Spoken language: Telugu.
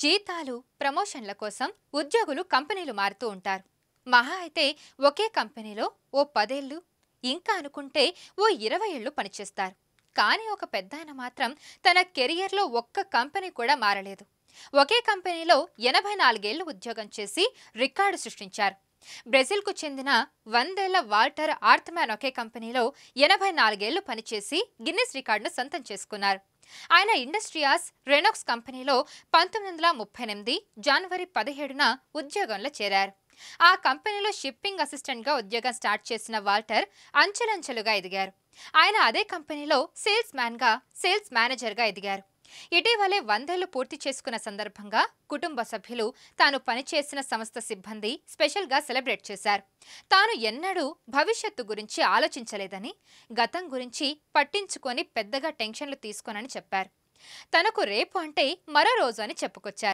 జీతాలు ప్రమోషన్ల కోసం ఉద్యోగులు కంపెనీలు మారుతూ ఉంటారు. మహా అయితే ఒకే కంపెనీలో ఓ 10 ఏళ్ళు, ఇంకా అనుకుంటే ఓ 20 ఏళ్ళు పనిచేస్తారు. కానీ ఒక పెద్దాయన మాత్రం తన కెరియర్లో ఒక్క కంపెనీ కూడా మారలేదు. ఒకే కంపెనీలో 84 ఏళ్లు ఉద్యోగం చేసి రికార్డు సృష్టించారు. బ్రెజిల్కు చెందిన 100 ఏళ్ల వాల్టర్ ఆర్థ్మ్యాన్ ఒకే కంపెనీలో 84 ఏళ్లు పనిచేసి గిన్నిస్ రికార్డును సొంతం చేసుకున్నారు. ఆయన ఇండస్ట్రియాస్ రెనోక్స్ కంపెనీలో 1938 జనవరి 17న ఉద్యోగంలో చేరారు. ఆ కంపెనీలో షిప్పింగ్ అసిస్టెంట్గా ఉద్యోగం స్టార్ట్ చేసిన వాల్టర్ అంచెలంచెలుగా ఎదిగారు. ఆయన అదే కంపెనీలో సేల్స్ మ్యాన్గా, సేల్స్ మేనేజర్గా ఎదిగారు. ఇటీవలే 100 ఏళ్లు పూర్తి చేసుకున్న సందర్భంగా కుటుంబ సభ్యులు తాను పనిచేసిన సంస్థ సిబ్బంది స్పెషల్గా సెలబ్రేట్ చేశారు. తాను ఎన్నడూ భవిష్యత్తు గురించి ఆలోచించలేదని, గతం గురించి పట్టించుకొని పెద్దగా టెన్షన్లు తీసుకోనని చెప్పారు. తనకు రేపు అంటే మరో రోజు అని చెప్పుకొచ్చారు.